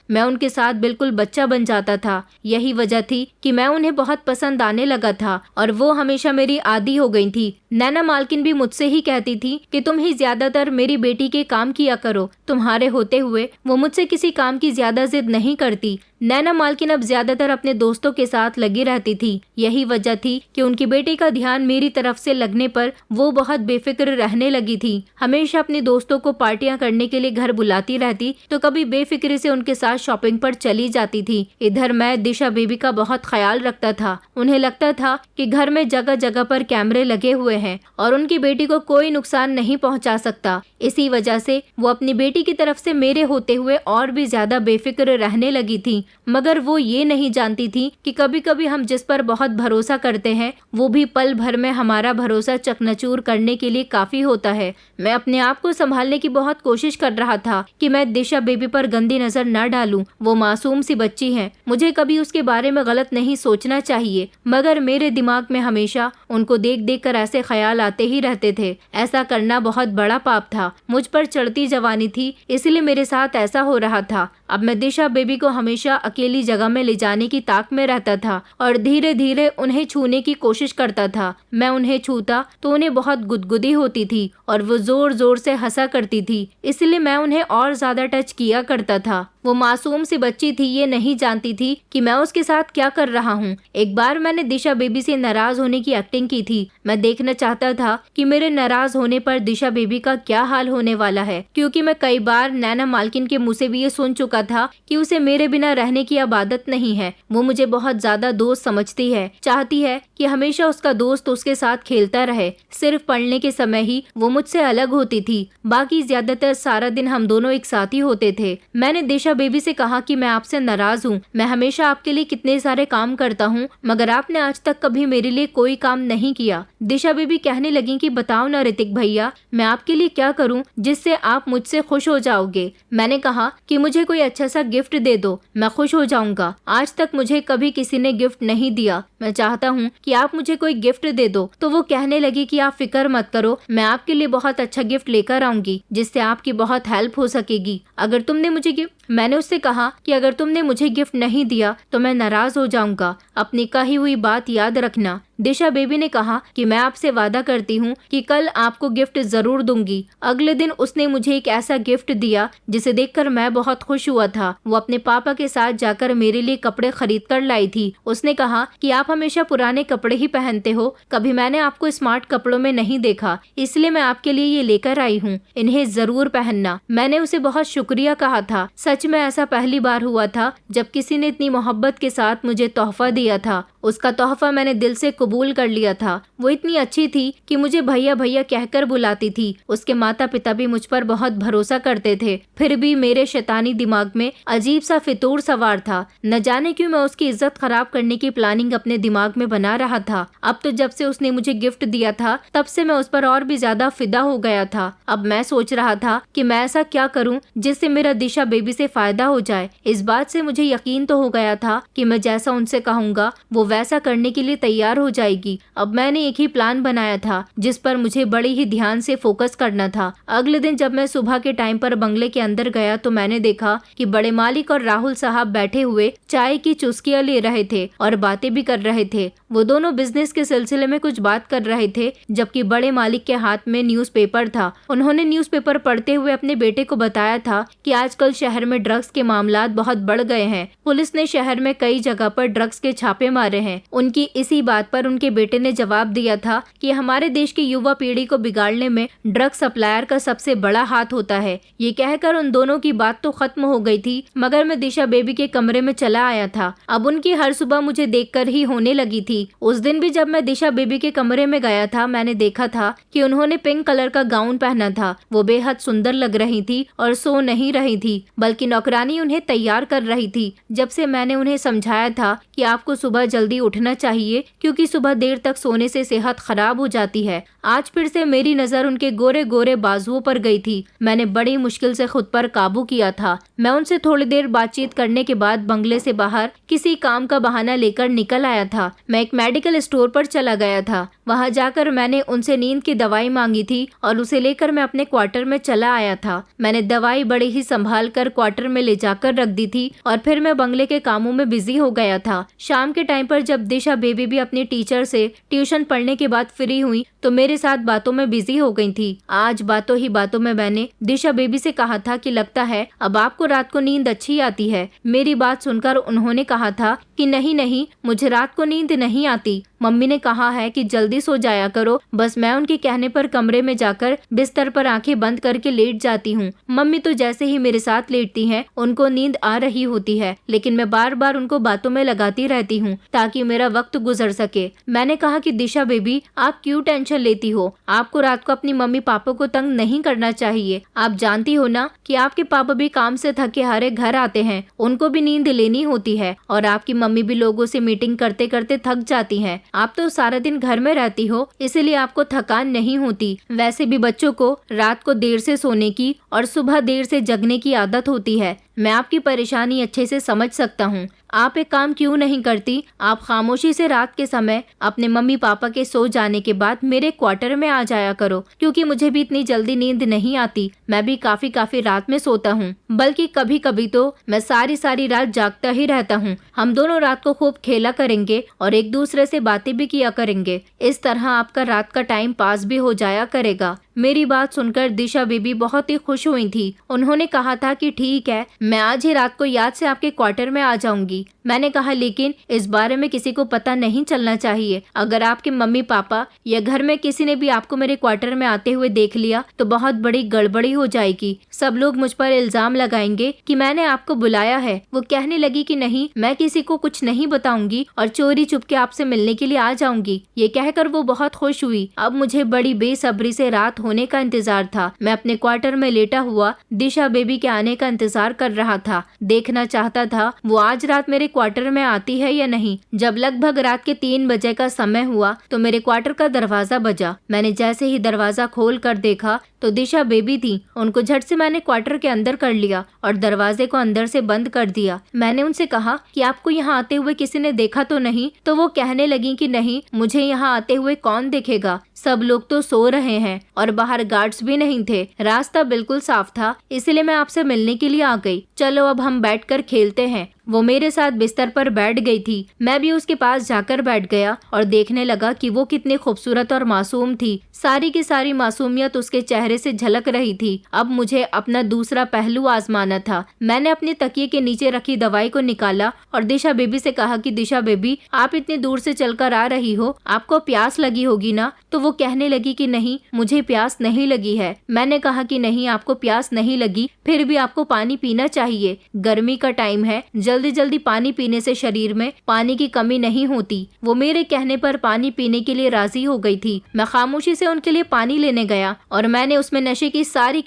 मैं उनके साथ बिल्कुल बच्चा बन जाता था। यही वजह थी कि मैं उन्हें बहुत पसंद आने लगा था और वो हमेशा मेरी आदी हो गई थी। नैना मालकिन भी मुझसे ही कहती थी कि तुम ही ज्यादातर मेरी बेटी के काम किया करो। तुम्हारे होते हुए वो मुझसे किसी काम की ज्यादा जिद नहीं करती। नैना मालकिन अब ज्यादातर अपने दोस्तों के साथ लगी रहती थी। यही वजह थी कि उनकी बेटी का ध्यान मेरी तरफ से लगने पर वो बहुत बेफिक्र रहने लगी थी। हमेशा अपने दोस्तों को पार्टियां करने के लिए घर बुलाती रहती तो कभी बेफिक्री से उनके साथ शॉपिंग पर चली जाती थी। इधर मैं दिशा बेबी का बहुत ख्याल रखता था। उन्हें लगता था कि घर में जगह जगह पर कैमरे लगे हुए हैं और उनकी बेटी को कोई नुकसान नहीं पहुंचा सकता। इसी वजह से वो अपनी बेटी की तरफ से मेरे होते हुए और भी ज्यादा बेफिक्र रहने लगी थी। मगर वो ये नहीं जानती थी कि कभी कभी हम जिस पर बहुत भरोसा करते हैं वो भी पल भर में हमारा भरोसा चकनाचूर करने के लिए काफी होता है। मैं अपने आप को संभालने की बहुत कोशिश कर रहा था कि मैं दिशा बेबी पर गंदी नजर न डालूं। वो मासूम सी बच्ची है, मुझे कभी उसके बारे में गलत नहीं सोचना चाहिए। मगर मेरे दिमाग में हमेशा उनको देख देख कर ऐसे ख्याल आते ही रहते थे। ऐसा करना बहुत बड़ा पाप था। मुझ पर चढ़ती जवानी थी, इसलिए मेरे साथ ऐसा हो रहा था। अब मैं दिशा बेबी को हमेशा अकेली जगह में ले जाने की ताक में रहता था और धीरे धीरे उन्हें छूने की कोशिश करता था। मैं उन्हें छूता तो उन्हें बहुत गुदगुदी होती थी और वो जोर जोर से हंसा करती थी, इसलिए मैं उन्हें और ज्यादा टच किया करता था। वो मासूम सी बच्ची थी, ये नहीं जानती थी कि मैं उसके साथ क्या कर रहा हूँ। एक बार मैंने दिशा बेबी से नाराज होने की एक्टिंग की थी। मैं देखना चाहता था कि मेरे नाराज होने पर दिशा बेबी का क्या हाल होने वाला है, क्योंकि मैं कई बार नैना मालकिन के मुंह से भी ये सुन चुका था कि उसे मेरे बिना रहने की अब आदत नहीं है। वो मुझे बहुत ज्यादा दोस्त समझती है, चाहती है कि हमेशा उसका दोस्त उसके साथ खेलता रहे। सिर्फ पढ़ने के समय ही वो मुझसे अलग होती थी, बाकी ज्यादातर सारा दिन हम दोनों एक साथ ही होते थे। मैंने दिशा बेबी से कहा कि मैं आपसे नाराज हूँ। मैं हमेशा आपके लिए कितने सारे काम करता हूँ, मगर आपने आज तक कभी मेरे लिए कोई काम नहीं किया। दिशा बेबी कहने लगी कि बताओ ना ऋतिक भैया, मैं आपके लिए क्या करूँ जिससे आप मुझसे खुश हो जाओगे। मैंने कहा कि मुझे कोई अच्छा सा गिफ्ट दे दो, मैं खुश हो जाऊंगा। आज तक मुझे कभी किसी ने गिफ्ट नहीं दिया, मैं चाहता हूँ कि आप मुझे कोई गिफ्ट दे दो। तो वो कहने लगी कि आप फिक्र मत करो, मैं आपके लिए बहुत अच्छा गिफ्ट लेकर आऊंगी जिससे आपकी बहुत हेल्प हो सकेगी। अगर तुमने मुझे गिफ्ट मैंने उससे कहा कि अगर तुमने मुझे गिफ्ट नहीं दिया तो मैं नाराज हो जाऊंगा। अपनी कही हुई बात याद रखना। दिशा बेबी ने कहा कि मैं आपसे वादा करती हूँ कि कल आपको गिफ्ट जरूर दूंगी। अगले दिन उसने मुझे एक ऐसा गिफ्ट दिया जिसे देखकर मैं बहुत खुश हुआ था। वो अपने पापा के साथ जाकर मेरे लिए कपड़े खरीद कर लाई थी। उसने कहा कि आप हमेशा पुराने कपड़े ही पहनते हो, कभी मैंने आपको स्मार्ट कपड़ों में नहीं देखा, इसलिए मैं आपके लिए ये लेकर आई हूँ, इन्हें जरूर पहनना। मैंने उसे बहुत शुक्रिया कहा था। सच में ऐसा पहली बार हुआ था जब किसी ने इतनी मोहब्बत के साथ मुझे तोहफा दिया था। उसका तोहफा मैंने दिल से कबूल कर लिया था। वो इतनी अच्छी थी कि मुझे भैया भैया कहकर बुलाती थी। उसके माता पिता भी मुझ पर बहुत भरोसा करते थे, फिर भी मेरे शैतानी दिमाग में अजीब सा फितूर सवार था। न जाने क्यों मैं उसकी इज्जत खराब करने की प्लानिंग अपने दिमाग में बना रहा था। अब तो जब से उसने मुझे गिफ्ट दिया था तब से मैं उस पर और भी ज्यादा फिदा हो गया था। अब मैं सोच रहा था कि मैं ऐसा क्या करूं जिससे मेरा दिशा बेबी से फायदा हो जाए। इस बात से मुझे यकीन तो हो गया था कि मैं जैसा उनसे कहूँगा वो वैसा करने के लिए तैयार हो जाएगी। अब मैंने एक ही प्लान बनाया था जिस पर मुझे बड़ी ही ध्यान से फोकस करना था। अगले दिन जब मैं सुबह के टाइम पर बंगले के अंदर गया तो मैंने देखा कि बड़े मालिक और राहुल साहब बैठे हुए चाय की चुस्कियां ले रहे थे और बातें भी कर रहे थे। वो दोनों बिजनेस के सिलसिले में कुछ बात कर रहे थे, जबकि बड़े मालिक के हाथ में न्यूज़पेपर था। उन्होंने न्यूज़पेपर पढ़ते हुए अपने बेटे को बताया था कि आजकल शहर में ड्रग्स के मामलात बहुत बढ़ गए हैं। पुलिस ने शहर में कई जगह पर ड्रग्स के छापे मारे हैं। उनकी इसी बात पर उनके बेटे ने जवाब दिया था कि हमारे देश की युवा पीढ़ी को बिगाड़ने में ड्रग सप्लायर का सबसे बड़ा हाथ होता है। ये कहकर उन दोनों की बात तो खत्म हो गई थी, मगर मैं दिशा बेबी के कमरे में चला आया था। अब उनकी हर सुबह मुझे देखकर ही होने लगी थी। उस दिन भी जब मैं दिशा बेबी के कमरे में गया था मैंने देखा था कि उन्होंने पिंक कलर का गाउन पहना था। वो बेहद सुंदर लग रही थी और सो नहीं रही थी, बल्कि नौकरानी उन्हें तैयार कर रही थी। जब से मैंने उन्हें समझाया था कि आपको सुबह जल्दी उठना चाहिए क्योंकि सुबह देर तक सोने से सेहत खराब हो जाती है, आज फिर से मेरी नजर उनके गोरे गोरे बाजुओं पर गई थी। मैंने बड़ी मुश्किल से खुद पर काबू किया था। मैं उनसे थोड़ी देर बातचीत करने के बाद बंगले से बाहर किसी काम का बहाना लेकर निकल आया था। मैं एक मेडिकल स्टोर पर चला गया था। वहां जाकर मैंने उनसे नींद की दवाई मांगी थी और उसे लेकर मैं अपने क्वार्टर में चला आया था। मैंने दवाई बड़े ही संभाल कर क्वार्टर में ले जाकर रख दी थी और फिर मैं बंगले के कामों में बिजी हो गया था। शाम के टाइम पर जब दिशा बेबी भी अपनी टीचर से ट्यूशन पढ़ने के बाद फ्री हुई तो मेरे साथ बातों में बिजी हो गई थी। आज बातों ही बातों में मैंने दिशा बेबी से कहा था कि लगता है अब आपको रात को नींद अच्छी आती है। मेरी बात सुनकर उन्होंने कहा था कि नहीं नहीं, मुझे रात को नींद नहीं आती। मम्मी ने कहा है कि जल्दी सो जाया करो। बस मैं उनके कहने पर कमरे में जाकर बिस्तर पर आंखें बंद करके लेट जाती हूँ। मम्मी तो जैसे ही मेरे साथ लेटती हैं, उनको नींद आ रही होती है, लेकिन मैं बार बार उनको बातों में लगाती रहती हूँ ताकि मेरा वक्त गुजर सके। मैंने कहा कि दिशा बेबी, आप क्यों टेंशन लेती हो? आपको रात को अपनी मम्मी पापा को तंग नहीं करना चाहिए। आप जानती हो ना कि आपके पापा भी काम से थके हारे घर आते हैं, उनको भी नींद लेनी होती है, और आपकी मम्मी भी लोगों से मीटिंग करते करते थक जाती हैं। आप तो सारा दिन घर में रहती हो, इसलिए आपको थकान नहीं होती। वैसे भी बच्चों को रात को देर से सोने की और सुबह देर से जगने की आदत होती है। मैं आपकी परेशानी अच्छे से समझ सकता हूँ। आप एक काम क्यों नहीं करती? आप खामोशी से रात के समय अपने मम्मी पापा के सो जाने के बाद मेरे क्वार्टर में आ जाया करो, क्योंकि मुझे भी इतनी जल्दी नींद नहीं आती। मैं भी काफी रात में सोता हूँ, बल्कि कभी कभी तो मैं सारी रात जागता ही रहता हूँ। हम दोनों रात को खूब खेला करेंगे और एक दूसरे से बातें भी किया करेंगे। इस तरह आपका रात का टाइम पास भी हो जाया करेगा। मेरी बात सुनकर दिशा बेबी बहुत ही खुश हुई थी। उन्होंने कहा था कि ठीक है, मैं आज ही रात को याद से आपके क्वार्टर में आ जाऊंगी। मैंने कहा लेकिन इस बारे में किसी को पता नहीं चलना चाहिए। अगर आपके मम्मी पापा या घर में किसी ने भी आपको मेरे क्वार्टर में आते हुए देख लिया तो बहुत बड़ी गड़बड़ी हो जाएगी। सब लोग मुझ पर इल्जाम लगाएंगे कि मैंने आपको बुलाया है। वो कहने लगी कि नहीं, मैं किसी को कुछ नहीं बताऊंगी और चोरी चुपके आपसे मिलने के लिए आ जाऊंगी। ये कहकर वो बहुत खुश हुई। अब मुझे बड़ी बेसब्री से रात होने का इंतजार था। मैं अपने क्वार्टर में लेटा हुआ दिशा बेबी के आने का इंतजार कर रहा था। देखना चाहता था वो आज रात मेरे क्वार्टर में आती है या नहीं। जब लगभग रात के 3 बजे का समय हुआ तो मेरे क्वार्टर का दरवाजा बजा। मैंने जैसे ही दरवाजा खोल कर देखा तो दिशा बेबी थी। उनको झट से मैंने क्वार्टर के अंदर कर लिया और दरवाजे को अंदर से बंद कर दिया। मैंने उनसे कहा कि आपको यहाँ आते हुए किसी ने देखा तो नहीं? तो वो कहने लगी कि नहीं, मुझे यहाँ आते हुए कौन देखेगा, सब लोग तो सो रहे हैं और बाहर गार्ड्स भी नहीं थे। रास्ता बिल्कुल साफ था, इसलिए मैं आपसे मिलने के लिए आ गई। चलो अब हम बैठकर खेलते हैं। वो मेरे साथ बिस्तर पर बैठ गई थी। मैं भी उसके पास जाकर बैठ गया और देखने लगा कि वो कितनी खूबसूरत और मासूम थी। सारी की सारी मासूमियत उसके चेहरे से झलक रही थी। अब मुझे अपना दूसरा पहलू आजमाना था। मैंने अपने तकिए के नीचे रखी दवाई को निकाला और दिशा बेबी से कहा कि दिशा बेबी, आप इतनी दूर से चलकर आ रही हो, आपको प्यास लगी होगी ना? तो वो कहने लगी कि नहीं, मुझे प्यास नहीं लगी है। मैंने कहा कि नहीं, आपको प्यास नहीं लगी, फिर भी आपको पानी पीना चाहिए। गर्मी का टाइम है, जल्दी जल्दी पानी पीने से शरीर में पानी की कमी नहीं होती। वो मेरे कहने पर पानी पीने के लिए राजी हो गई थी। मैं खामोशी से उनके लिए पानी लेने गया और मैंने उसमें नशे की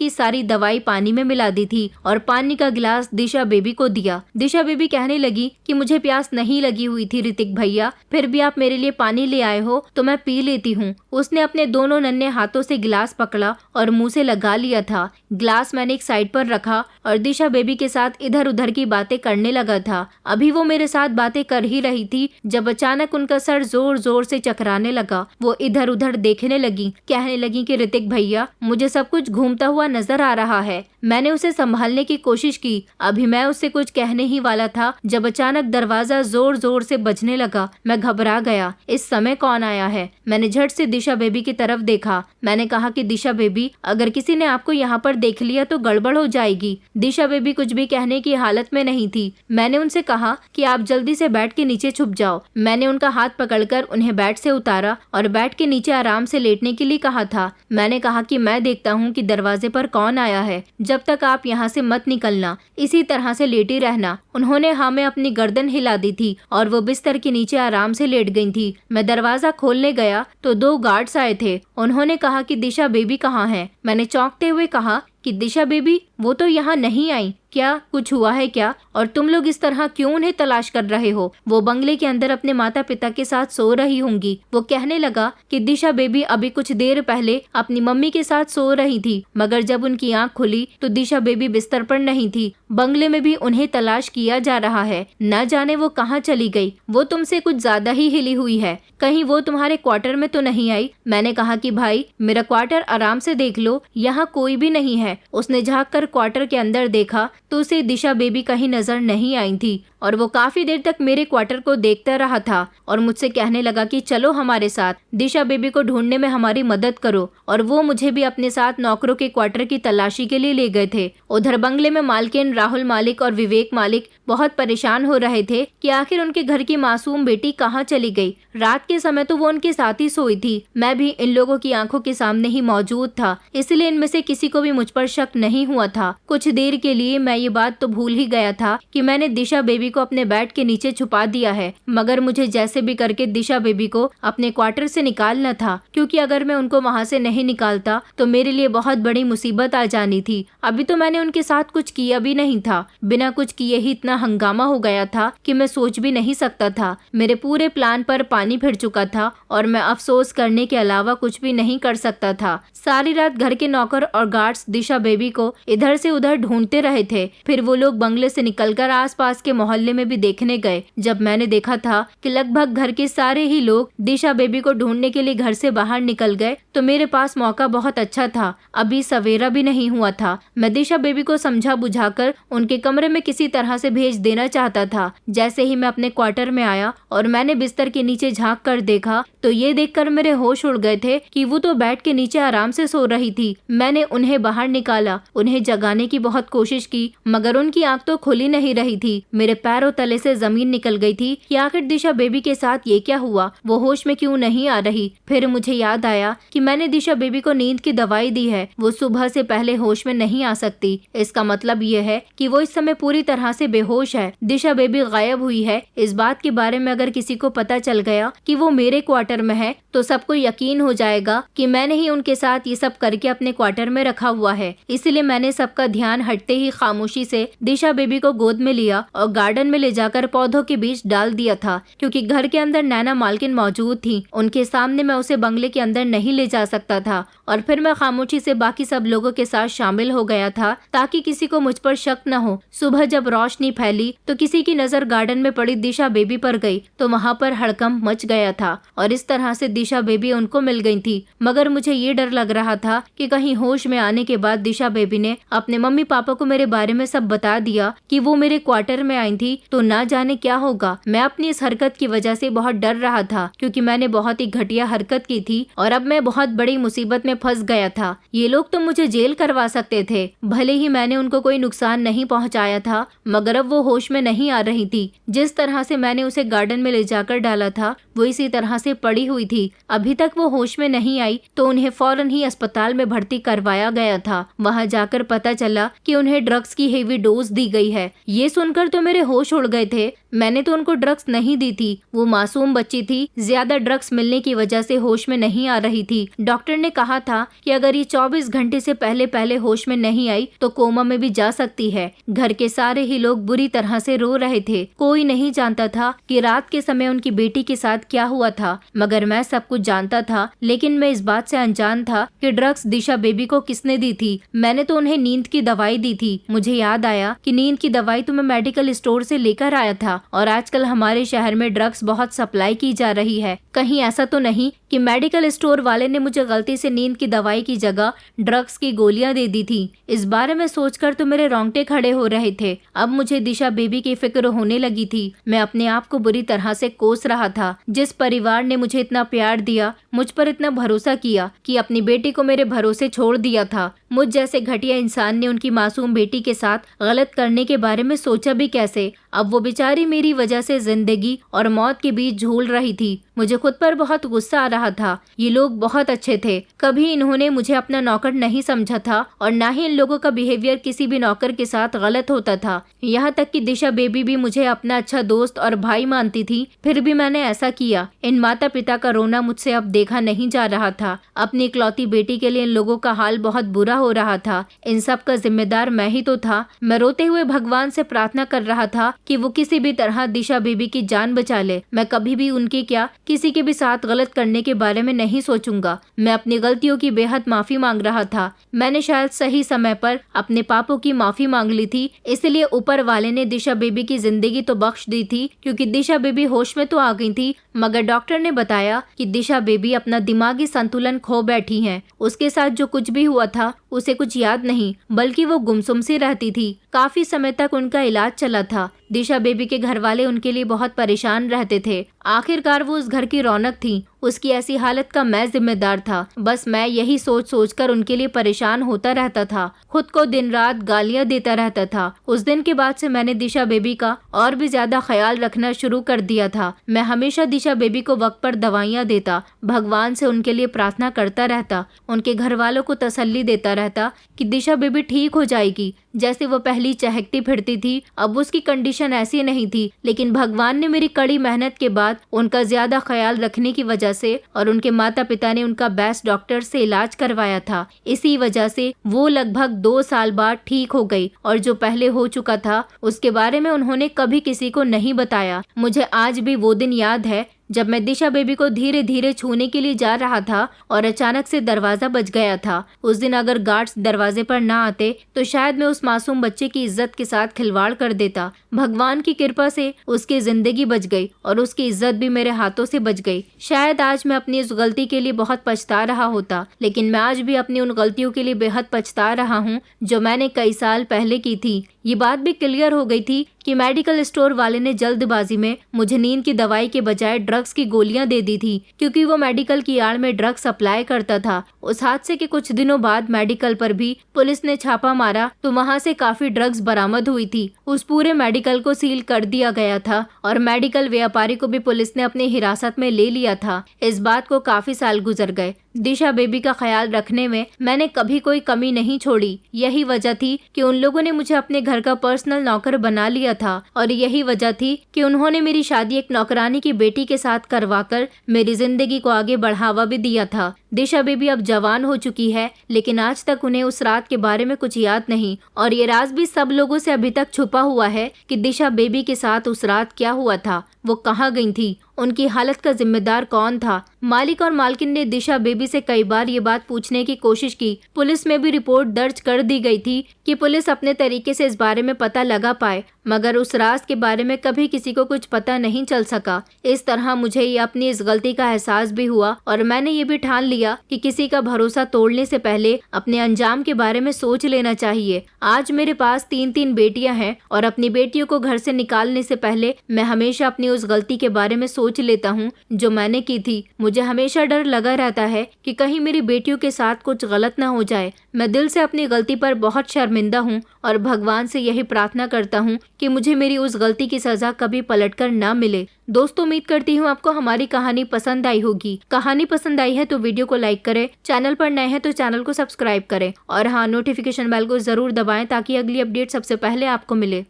सारी दवाई पानी में मिला दी थी और पानी का गिलास दिशा बेबी को दिया। दिशा बेबी कहने लगी कि मुझे प्यास नहीं लगी हुई थी ऋतिक भैया, फिर भी आप मेरे लिए पानी ले आए हो तो मैं पी लेती हूँ। उसने अपने दोनों नन्हे हाथों से गिलास पकड़ा और मुंह से लगा लिया था। गिलास मैंने एक साइड पर रखा और दिशा बेबी के साथ इधर उधर की बातें करने लगा था। अभी वो मेरे साथ बातें कर ही रही थी जब अचानक उनका सर जोर जोर से चकराने लगा। वो इधर उधर देखने लगी, कहने लगी कि ऋतिक भैया, मुझे सब कुछ घूमता हुआ नजर आ रहा है। मैंने उसे संभालने की कोशिश की। अभी मैं उससे कुछ कहने ही वाला था जब अचानक दरवाजा जोर जोर से बजने लगा। मैं घबरा गया, इस समय कौन आया है? मैंने झट से दिशा बेबी की तरफ देखा। मैंने कहा कि दिशा बेबी, अगर किसी ने आपको यहाँ पर देख लिया तो गड़बड़ हो जाएगी। दिशा बेबी कुछ भी कहने की हालत में नहीं थी। मैंने उनसे कहा कि आप जल्दी से बेड के नीचे छुप जाओ। मैंने उनका हाथ पकड़कर उन्हें बेड से उतारा और बेड के नीचे आराम से लेटने के लिए कहा था। मैंने कहा कि मैं देखता हूँ कि दरवाजे पर कौन आया है, जब तक आप यहाँ से मत निकलना, इसी तरह से लेटी रहना। उन्होंने हाँ में अपनी गर्दन हिला दी थी और वो बिस्तर के नीचे आराम से लेट गई थी। मैं दरवाजा खोलने गया तो 2 गार्ड्स आए थे। उन्होंने कहा कि दिशा बेबी कहाँ है? मैंने चौंकते हुए कहा कि दिशा बेबी, वो तो यहाँ नहीं आई। क्या कुछ हुआ है क्या? और तुम लोग इस तरह क्यों उन्हें तलाश कर रहे हो? वो बंगले के अंदर अपने माता पिता के साथ सो रही होंगी। वो कहने लगा कि दिशा बेबी अभी कुछ देर पहले अपनी मम्मी के साथ सो रही थी, मगर जब उनकी आंख खुली तो दिशा बेबी बिस्तर पर नहीं थी। बंगले में भी उन्हें तलाश किया जा रहा है, न जाने वो कहाँ चली गई। वो तुमसे कुछ ज्यादा ही हिली हुई है, कहीं वो तुम्हारे क्वार्टर में तो नहीं आई? मैंने कहा कि भाई, मेरा क्वार्टर आराम से देख लो, यहाँ कोई भी नहीं है। उसने झाँक कर क्वार्टर के अंदर देखा तो उसे दिशा बेबी कहीं नजर नहीं आई थी। और वो काफी देर तक मेरे क्वार्टर को देखता रहा था और मुझसे कहने लगा कि चलो हमारे साथ, दिशा बेबी को ढूंढने में हमारी मदद करो। और वो मुझे भी अपने साथ नौकरों के क्वार्टर की तलाशी के लिए ले गए थे। उधर बंगले में मालकिन राहुल मालिक और विवेक मालिक बहुत परेशान हो रहे थे कि आखिर उनके घर की मासूम बेटी कहाँ चली गई। रात के समय तो वो उनके साथ ही सोई थी। मैं भी इन लोगों की आंखों के सामने ही मौजूद था, इसलिए इनमें से किसी को भी मुझ पर शक नहीं हुआ था। कुछ देर के लिए मैं ये बात तो भूल ही गया था कि मैंने दिशा बेबी को अपने बेड के नीचे छुपा दिया है, मगर मुझे जैसे भी करके दिशा बेबी को अपने क्वार्टर से निकालना था, क्योंकि अगर मैं उनको वहाँ से नहीं निकालता तो मेरे लिए बहुत बड़ी मुसीबत आ जानी थी। अभी तो मैंने उनके साथ कुछ किया भी नहीं था, बिना कुछ किए ही इतना हंगामा हो गया था कि मैं सोच भी नहीं सकता था। मेरे पूरे प्लान पर पानी फिर चुका था और मैं अफसोस करने के अलावा कुछ भी नहीं कर सकता था। सारी रात घर के नौकर और गार्ड्स दिशा बेबी को इधर से उधर ढूंढते रहे थे। फिर वो लोग बंगले से निकलकर आसपास के मोहल्ले में भी देखने गए। जब मैंने देखा था कि लगभग घर के सारे ही लोग दिशा बेबी को ढूंढने के लिए घर से बाहर निकल गए, तो मेरे पास मौका बहुत अच्छा था। अभी सवेरा भी नहीं हुआ था। मैं दिशा बेबी को समझा बुझाकर उनके कमरे में किसी तरह से भेज देना चाहता था। जैसे ही मैं अपने क्वार्टर में आया और मैंने बिस्तर के नीचे झांक कर देखा, तो ये देखकर मेरे होश उड़ गए थे कि वो तो बेड के नीचे आराम से सो रही थी। मैंने उन्हें बाहर निकाला, उन्हें जगाने की बहुत कोशिश की, मगर उनकी आंख तो खुली नहीं रही थी। मेरे पैरों तले से जमीन निकल गई थी कि आखिर दिशा बेबी के साथ ये क्या हुआ, वो होश में क्यों नहीं आ रही। फिर मुझे याद आया कि मैंने दिशा बेबी को नींद की दवाई दी है, वो सुबह से पहले होश में नहीं आ सकती। इसका मतलब ये है कि वो इस समय पूरी तरह से बेहोश है। दिशा बेबी गायब हुई है। इस बात के बारे में अगर किसी को पता चल गया कि वो मेरे क्वार्टर में है, तो सबको यकीन हो जाएगा कि मैंने ही उनके साथ ये सब करके अपने क्वार्टर में रखा हुआ है। इसलिए मैंने सबका ध्यान हटते ही खामोशी से दिशा बेबी को गोद में लिया और गार्डन में ले जाकर पौधों के बीच डाल दिया था, क्योंकि घर के अंदर नैना मालकिन मौजूद थी। उनके सामने मैं उसे बंगले के अंदर नहीं ले जा सकता था। और फिर मैं खामोशी से बाकी सब लोगों के साथ शामिल हो गया था, ताकि किसी को मुझ पर शक न हो। सुबह जब रोशनी फैली तो किसी की नजर गार्डन में पड़ी दिशा बेबी पर गई, तो वहाँ पर हड़कंप मच गया था और इस तरह से दिशा बेबी उनको मिल गई थी। मगर मुझे ये डर लग रहा था कि कहीं होश में आने के बाद दिशा बेबी ने अपने मम्मी पापा को मेरे बारे में सब बता दिया कि वो मेरे क्वार्टर में आई थी, तो ना जाने क्या होगा। मैं अपनी इस हरकत की वजह से बहुत डर रहा था, क्योंकि मैंने बहुत ही घटिया हरकत की थी और अब मैं बहुत बड़ी मुसीबत में फंस गया था। ये लोग तो मुझे जेल करवा सकते थे। भले ही मैंने उनको कोई नुकसान नहीं पहुंचाया था, मगर अब वो होश में नहीं आ रही थी। जिस तरह से मैंने उसे गार्डन में ले जाकर डाला था, वो इसी तरह से पड़ी हुई थी। अभी तक वो होश में नहीं आई, तो उन्हें फौरन ही अस्पताल में भर्ती करवाया गया था। वहां जाकर पता चला कि उन्हें ड्रग्स की हेवी डोज दी गई है। ये सुनकर तो मेरे होश उड़ गए थे। मैंने तो उनको ड्रग्स नहीं दी थी, वो मासूम बच्ची थी, ज्यादा ड्रग्स मिलने की वजह से होश में नहीं आ रही थी। डॉक्टर ने कहा था कि अगर ये 24 घंटे से पहले होश में नहीं आई तो कोमा में भी जा सकती है। घर के सारे ही लोग बुरी तरह से रो रहे थे। कोई नहीं जानता था कि रात के समय उनकी बेटी के साथ क्या हुआ था, मगर मैं सब कुछ जानता था। लेकिन मैं इस बात से अनजान था कि ड्रग्स दिशा बेबी को किसने दी थी। मैंने तो उन्हें नींद की दवाई दी थी। मुझे याद आया कि नींद की दवाई तो मैं मेडिकल स्टोर से लेकर आया था, और आजकल हमारे शहर में ड्रग्स बहुत सप्लाई की जा रही है। कहीं ऐसा तो नहीं कि मेडिकल स्टोर वाले ने मुझे गलती से नींद की दवाई की जगह ड्रग्स की गोलियां दे दी थी। इस बारे में सोचकर तो मेरे रोंगटे खड़े हो रहे थे। अब मुझे दिशा बेबी की फिक्र होने लगी थी। मैं अपने आप को बुरी तरह से कोस रहा था। जिस परिवार ने मुझे इतना प्यार दिया, मुझ पर इतना भरोसा किया, कि अपनी बेटी को मेरे भरोसे छोड़ दिया था, मुझ जैसे घटिया इंसान ने उनकी मासूम बेटी के साथ गलत करने के बारे में सोचा भी कैसे। अब वो बेचारी मेरी वजह से जिंदगी और मौत के बीच झूल रही थी। मुझे खुद पर बहुत गुस्सा आ रहा था। ये लोग बहुत अच्छे थे। कभी इन्होंने मुझे अपना नौकर नहीं समझा था, और ना ही इन लोगों का बिहेवियर किसी भी नौकर के साथ गलत होता था। यहाँ तक कि दिशा बेबी भी मुझे अपना अच्छा दोस्त और भाई मानती थी, फिर भी मैंने ऐसा किया। इन माता पिता का रोना मुझसे अब देखा नहीं जा रहा था। अपनी इकलौती बेटी के लिए इन लोगों का हाल बहुत बुरा हो रहा था। इन सब का जिम्मेदार मैं ही तो था। मैं रोते हुए भगवान से प्रार्थना कर रहा था कि वो किसी भी तरह दिशा बेबी की जान बचा ले। मैं कभी भी उनकी क्या किसी के भी साथ गलत करने के बारे में नहीं सोचूंगा। मैं अपनी गलतियों की बेहद माफी मांग रहा था। मैंने शायद सही समय पर अपने पापों की माफी मांग ली थी, इसलिए ऊपर वाले ने दिशा बेबी की जिंदगी तो बख्श दी थी, क्योंकि दिशा बेबी होश में तो आ गई थी। मगर डॉक्टर ने बताया कि दिशा बेबी अपना दिमागी संतुलन खो बैठी है। उसके साथ जो कुछ भी हुआ था उसे कुछ याद नहीं, बल्कि वो गुमसुम सी रहती थी। काफी समय तक उनका इलाज चला था, दिशा बेबी के घर वाले उनके लिए बहुत परेशान रहते थे। आखिरकार वो उस घर की रौनक थी, उसकी ऐसी हालत का मैं जिम्मेदार था। बस मैं यही सोच सोच कर उनके लिए परेशान होता रहता था, खुद को दिन रात गालियां देता रहता था। उस दिन के बाद से मैंने दिशा बेबी का और भी ज्यादा ख्याल रखना शुरू कर दिया था। मैं हमेशा दिशा बेबी को वक्त पर दवाइयां देता, भगवान से उनके लिए प्रार्थना करता रहता, उनके घर वालों को तसल्ली देता रहता कि दिशा बेबी ठीक हो जाएगी। जैसे वो पहली चहकती फिरती थी, अब उसकी कंडीशन ऐसी नहीं थी, लेकिन भगवान ने मेरी कड़ी मेहनत के बाद उनका ज्यादा ख्याल रखने की वजह से और उनके माता पिता ने उनका बेस्ट डॉक्टर से इलाज करवाया था। इसी वजह से वो लगभग 2 साल बाद ठीक हो गई और जो पहले हो चुका था उसके बारे में उन्होंने कभी किसी को नहीं बताया। मुझे आज भी वो दिन याद है जब मैं दिशा बेबी को धीरे धीरे छूने के लिए जा रहा था और अचानक से दरवाजा बज गया था। उस दिन अगर गार्ड्स दरवाजे पर ना आते तो शायद मैं उस मासूम बच्चे की इज्जत के साथ खिलवाड़ कर देता। भगवान की कृपा से उसकी जिंदगी बच गई और उसकी इज्जत भी मेरे हाथों से बच गई। शायद आज मैं अपनी इस गलती के लिए बहुत पछता रहा होता, लेकिन मैं आज भी अपनी उन गलतियों के लिए बेहद पछता रहा हूँ जो मैंने कई साल पहले की थी। ये बात भी क्लियर हो गई थी कि मेडिकल स्टोर वाले ने जल्दबाजी में मुझे नींद की दवाई के बजाय ड्रग्स की गोलियां दे दी थी, क्योंकि वो मेडिकल की आड़ में ड्रग्स सप्लाई करता था। उस हादसे के कुछ दिनों बाद मेडिकल पर भी पुलिस ने छापा मारा तो वहां से काफी ड्रग्स बरामद हुई थी। उस पूरे मेडिकल को सील कर दिया गया था और मेडिकल व्यापारी को भी पुलिस ने अपने हिरासत में ले लिया था। इस बात को काफी साल गुजर गए। दिशा बेबी का ख्याल रखने में मैंने कभी कोई कमी नहीं छोड़ी। यही वजह थी कि उन लोगों ने मुझे अपने घर का पर्सनल नौकर बना लिया था और यही वजह थी कि उन्होंने मेरी शादी एक नौकरानी की बेटी के साथ करवाकर मेरी जिंदगी को आगे बढ़ावा भी दिया था। दिशा बेबी अब जवान हो चुकी है, लेकिन आज तक उन्हें उस रात के बारे में कुछ याद नहीं और ये राज भी सब लोगों से अभी तक छुपा हुआ है कि दिशा बेबी के साथ उस रात क्या हुआ था, वो कहाँ गई थी, उनकी हालत का जिम्मेदार कौन था। मालिक और मालकिन ने दिशा बेबी से कई बार ये बात पूछने की कोशिश की। पुलिस में भी रिपोर्ट दर्ज कर दी गई थी कि पुलिस अपने तरीके से इस बारे में पता लगा पाए, मगर उस राज के बारे में कभी किसी को कुछ पता नहीं चल सका। इस तरह मुझे ये अपनी इस गलती का एहसास भी हुआ और मैंने ये भी ठान लिया कि किसी का भरोसा तोड़ने से पहले अपने अंजाम के बारे में सोच लेना चाहिए। आज मेरे पास 3 बेटियां हैं और अपनी बेटियों को घर से निकालने से पहले मैं हमेशा अपनी उस गलती के बारे में सोच लेता हूँ जो मैंने की थी। मुझे हमेशा डर लगा रहता है कि कहीं मेरी बेटियों के साथ कुछ गलत ना हो जाए। मैं दिल से अपनी गलती पर बहुत शर्मिंदा हूँ और भगवान से यही प्रार्थना करता हूँ कि मुझे मेरी उस गलती की सजा कभी पलटकर ना मिले। दोस्तों, उम्मीद करती हूँ आपको हमारी कहानी पसंद आई होगी। कहानी पसंद आई है तो वीडियो को लाइक करें, चैनल पर नए हैं तो चैनल को सब्सक्राइब करें और हाँ, नोटिफिकेशन बेल को जरूर दबाएं ताकि अगली अपडेट सबसे पहले आपको मिले।